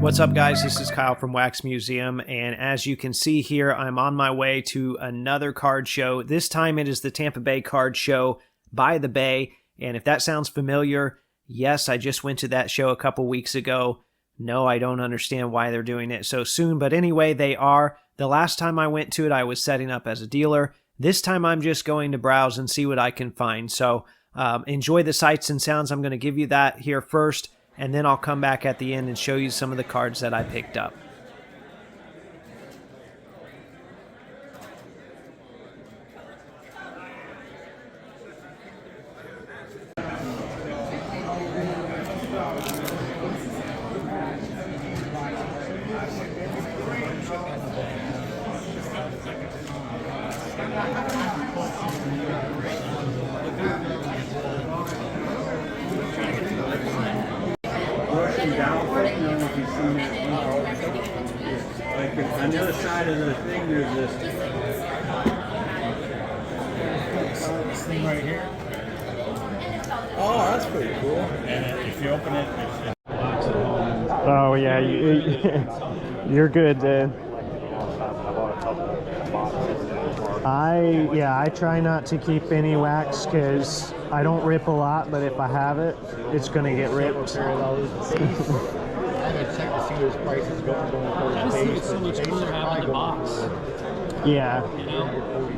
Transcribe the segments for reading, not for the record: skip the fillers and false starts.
What's up, guys? This is Kyle from Wax Museum, and as you can see here, I'm on my way to another card show. This time it is the Tampa Bay Card Show by the Bay, and if that sounds familiar, yes, I just went to that show a couple weeks ago. No, I don't understand why they're doing it so soon, but anyway, they are. The last time I went to it, I was setting up as a dealer. This time I'm just going to browse and see what I can find. So enjoy the sights and sounds. I'm going to give you that here first, and then I'll come back at the end and show you some of the cards that I picked up. On the other side of the thing, there's this thing right here. Oh, that's pretty cool. And if you open it, it locks at home. Oh yeah, you're good, dude. I try not to keep any wax because I don't rip a lot, but if I have it, it's gonna get ripped. I check to see those prices going for I just think it's so much cooler having the box. Yeah. You know?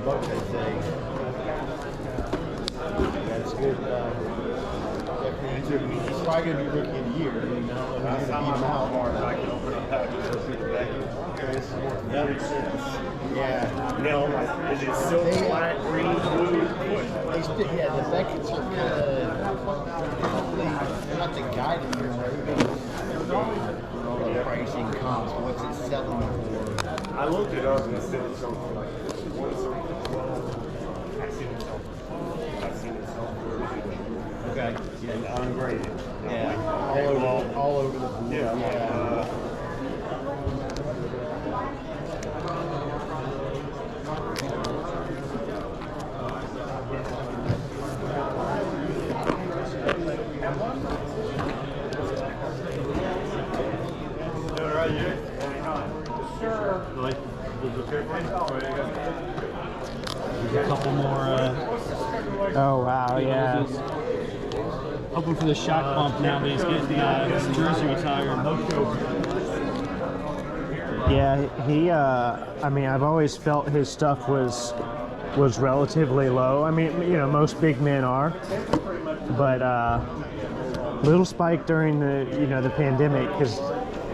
$40, I'd say. That's good. He's probably going to be rookie of the year. You know, that's how much more I can open up packages for the back. That makes sense. Yeah. No, is it silk, black, green, blue? Yeah, the Beckett's are kind of, they're not the guiding here, right? The pricing comes, what's it selling for? I looked it up and it said it's something like I've seen it sell for. Okay. Yeah, ungraded. Yeah. All over the board. Yeah. There's a couple more. Oh wow, yeah. Hoping for the shock bump now that he's getting his jersey retired. Yeah, he. I mean, I've always felt his stuff was relatively low. I mean, you know, most big men are, but little spike during the pandemic because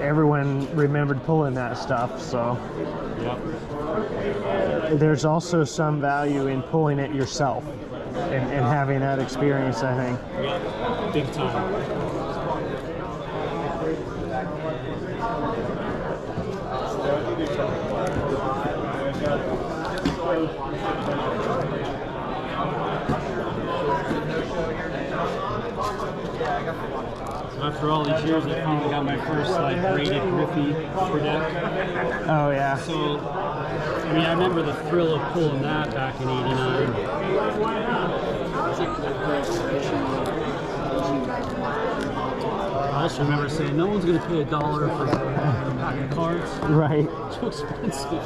everyone remembered pulling that stuff. So there's also some value in pulling it yourself and having that experience, I think. Yeah, big time. After all these years, I finally got my first graded Griffey upper deck. Oh yeah. So, I mean, I remember the thrill of pulling that back in '89. I also remember saying, no one's going to pay $1 for a pack of cards. Right. Too expensive.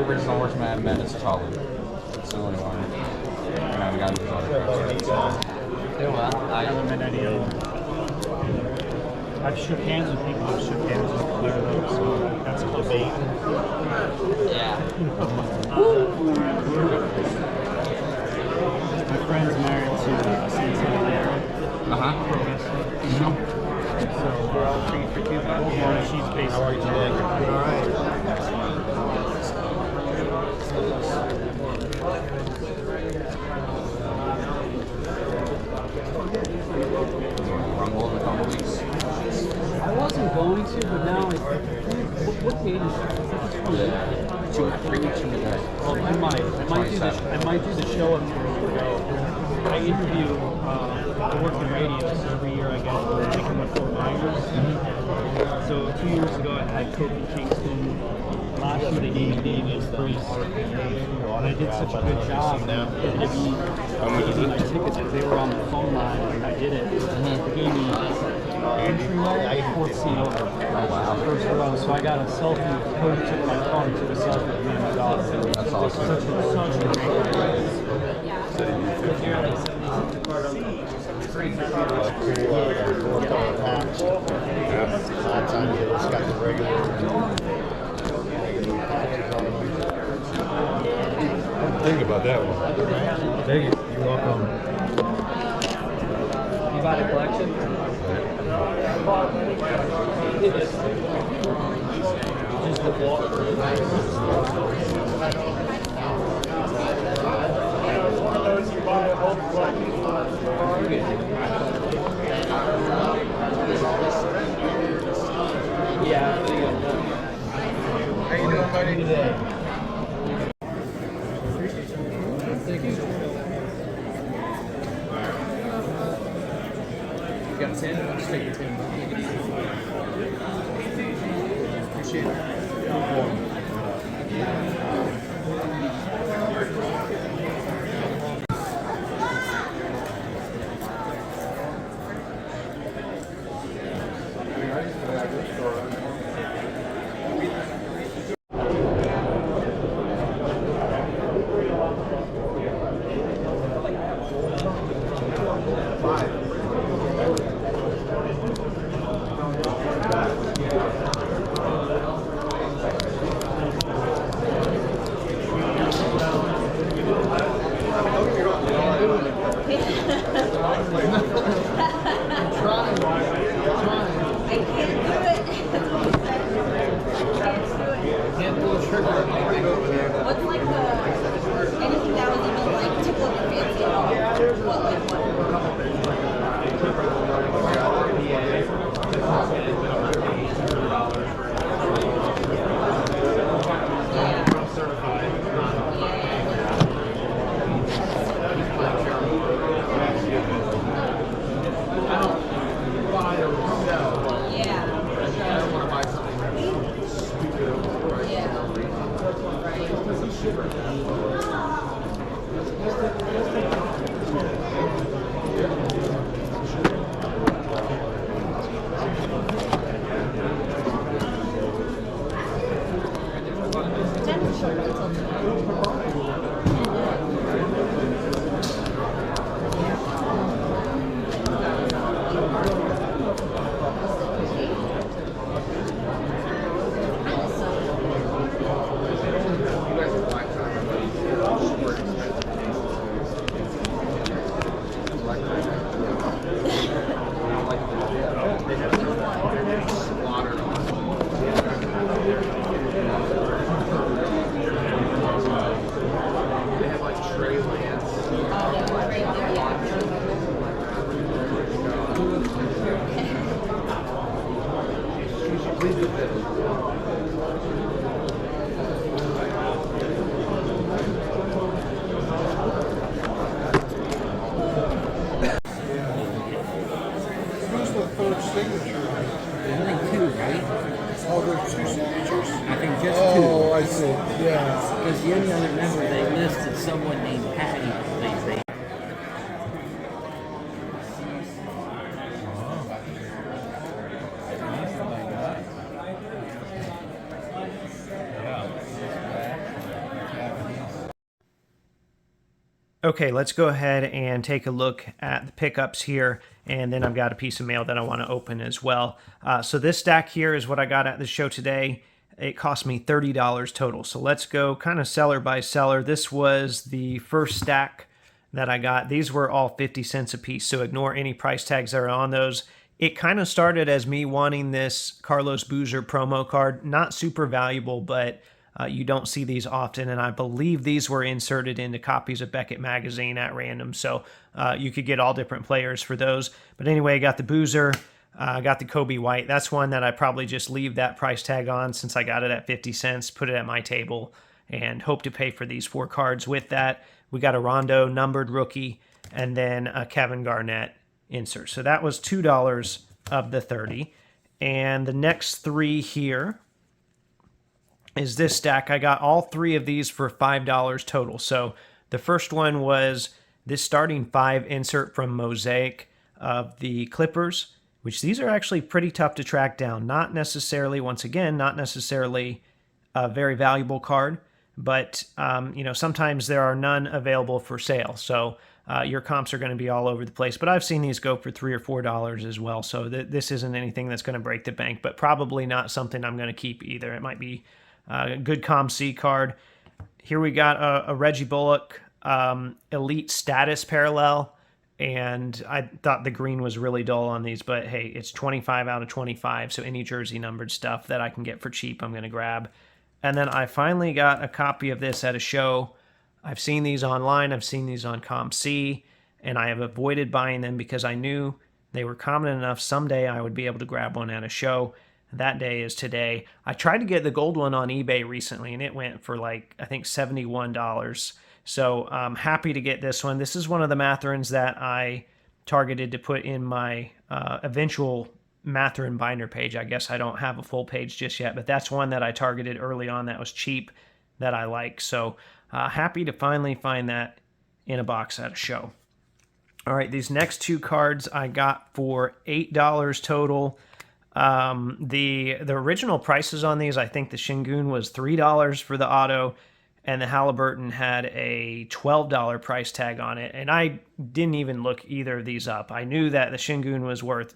original horseman I've met is Charlie. It's the only one. And I've got these other cards. I haven't met any of them. I've shook hands with people who've shook hands with Claire though, so that's a debate. Yeah. My friend's married to Cincinnati. So we're all treated for Cuba. Yeah, she's basically. How are you today? All right. Rumble in a couple weeks. I wasn't going to, but now what page is it? I think it's 3 weeks from today. well, I might do the show up here. I interview. I work in radio, so every year I get taken with 4 binders. So 2 years ago I had Kobe Kingston. Last year they gave me David Priest. And I did such a good job. How much is it? My tickets, because they were on the phone line and I did it. They gave me entryway, 4th seat over. First row. So I got a selfie. Cody took my phone, took a selfie with me and my daughter. That's awesome. Such a great guy. Last time you just got the regular. Think about that one. Thank you. You're welcome. You bought a collection? Just the walk. Yeah. How you doing, buddy, today? You got a sandwich? I'll just take your tin. Appreciate it. What's like the anything that was even like tickle your fancy at all? What like what? Who's the third signature? There's only 2, right? Oh, there's 2 signatures? I think just 2. Oh, I see. Yeah. Because the only other member they listed someone named Patty. They Okay, let's go ahead and take a look at the pickups here, and then I've got a piece of mail that I want to open as well. So this stack here is what I got at the show today. It cost me $30 total. So let's go kind of seller by seller. This was the first stack that I got. These were all 50 cents a piece, so ignore any price tags that are on those. It kind of started as me wanting this Carlos Boozer promo card. Not super valuable, but you don't see these often, and I believe these were inserted into copies of Beckett Magazine at random, so you could get all different players for those. But anyway, I got the Boozer, I got the Kobe White. That's one that I probably just leave that price tag on since I got it at 50 cents, put it at my table, and hope to pay for these 4 cards with that. We got a Rondo numbered rookie, and then a Kevin Garnett insert. So that was $2 of the 30. And the next 3 here is this stack. I got all 3 of these for $5 total. So the first one was this starting 5 insert from Mosaic of the Clippers, which these are actually pretty tough to track down. Not necessarily, once again, not necessarily a very valuable card, but sometimes there are none available for sale. So your comps are going to be all over the place. But I've seen these go for $3 or $4 as well. So this isn't anything that's going to break the bank, but probably not something I'm going to keep either. It might be a good ComC card. Here we got a Reggie Bullock Elite Status Parallel, and I thought the green was really dull on these, but hey, it's 25 out of 25, so any jersey numbered stuff that I can get for cheap, I'm going to grab. And then I finally got a copy of this at a show. I've seen these online, I've seen these on ComC, and I have avoided buying them because I knew they were common enough someday I would be able to grab one at a show. That day is today. I tried to get the gold one on eBay recently, and it went for I think $71. So I'm happy to get this one. This is one of the Matherins that I targeted to put in my eventual Matherin binder page. I guess I don't have a full page just yet, but that's one that I targeted early on that was cheap that I like. So happy to finally find that in a box at a show. All right, these next 2 cards I got for $8 total. The original prices on these, I think the Şengün was $3 for the auto, and the Halliburton had a $12 price tag on it, and I didn't even look either of these up. I knew that the Şengün was worth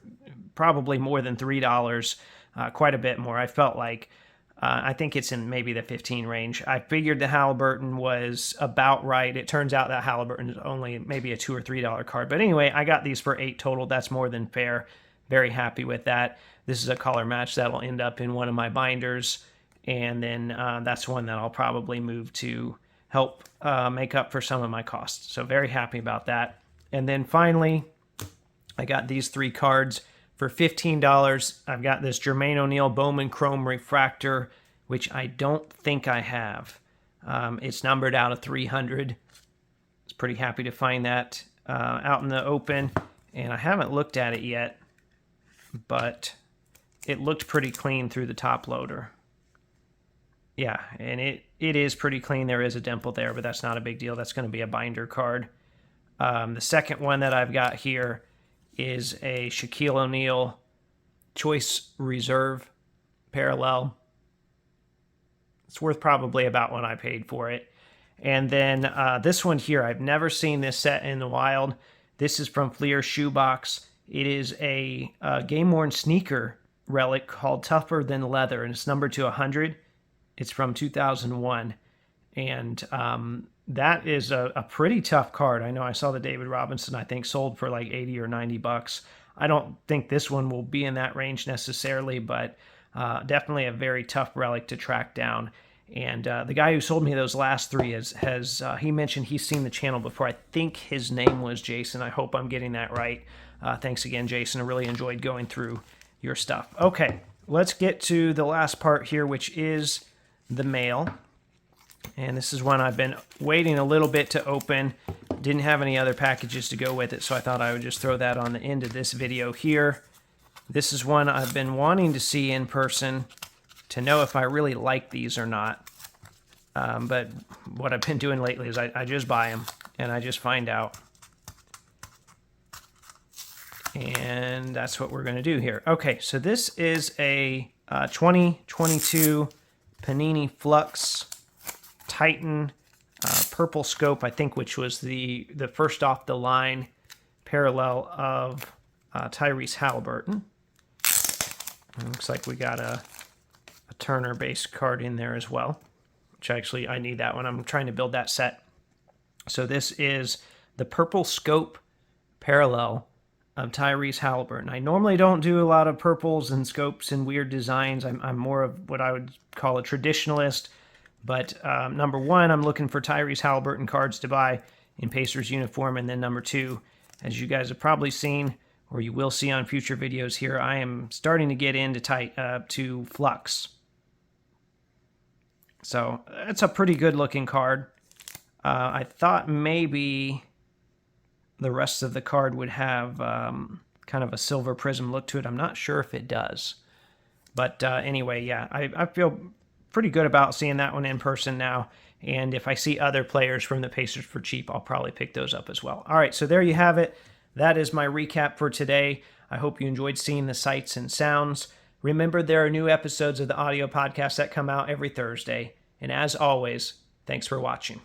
probably more than $3, quite a bit more. I felt like, I think it's in maybe the 15 range. I figured the Halliburton was about right. It turns out that Halliburton is only maybe a $2 or $3 card. But anyway, I got these for $8 total. That's more than fair. Very happy with that. This is a color match that'll end up in one of my binders. And then that's one that I'll probably move to help make up for some of my costs. So very happy about that. And then finally, I got these 3 cards for $15. I've got this Jermaine O'Neal Bowman Chrome Refractor, which I don't think I have. It's numbered out of 300. I was pretty happy to find that out in the open. And I haven't looked at it yet, but it looked pretty clean through the top loader. Yeah, and it is pretty clean. There is a dimple there, but that's not a big deal. That's going to be a binder card. The second one that I've got here is a Shaquille O'Neal Choice Reserve Parallel. It's worth probably about what I paid for it. And then this one here, I've never seen this set in the wild. This is from Fleer Shoebox. It is a game-worn sneaker relic called Tougher Than Leather, and it's numbered to 100. It's from 2001, and that is a pretty tough card. I know I saw the David Robinson, I think, sold for like 80 or 90 bucks. I don't think this one will be in that range necessarily, but definitely a very tough relic to track down. And the guy who sold me those last 3 has he mentioned he's seen the channel before. I think his name was Jason. I hope I'm getting that right. Thanks again, Jason. I really enjoyed going through your stuff. Okay, let's get to the last part here, which is the mail. And this is one I've been waiting a little bit to open. Didn't have any other packages to go with it, so I thought I would just throw that on the end of this video here. This is one I've been wanting to see in person to know if I really like these or not. But what I've been doing lately is I just buy them and I just find out. And that's what we're going to do here. Okay, so this is a 2022 Panini Flux Titan purple scope, I think, which was the first off the line parallel of Tyrese Halliburton. It looks like we got a Turner base card in there as well, which actually I need that one. I'm trying to build that set. So this is the purple scope parallel of Tyrese Halliburton. I normally don't do a lot of purples and scopes and weird designs. I'm more of what I would call a traditionalist. But number one, I'm looking for Tyrese Halliburton cards to buy in Pacers uniform. And then number two, as you guys have probably seen, or you will see on future videos here, I am starting to get into to Flux. So it's a pretty good looking card. I thought maybe the rest of the card would have kind of a silver prism look to it. I'm not sure if it does. But anyway, yeah, I feel pretty good about seeing that one in person now. And if I see other players from the Pacers for cheap, I'll probably pick those up as well. All right, so there you have it. That is my recap for today. I hope you enjoyed seeing the sights and sounds. Remember, there are new episodes of the audio podcast that come out every Thursday. And as always, thanks for watching.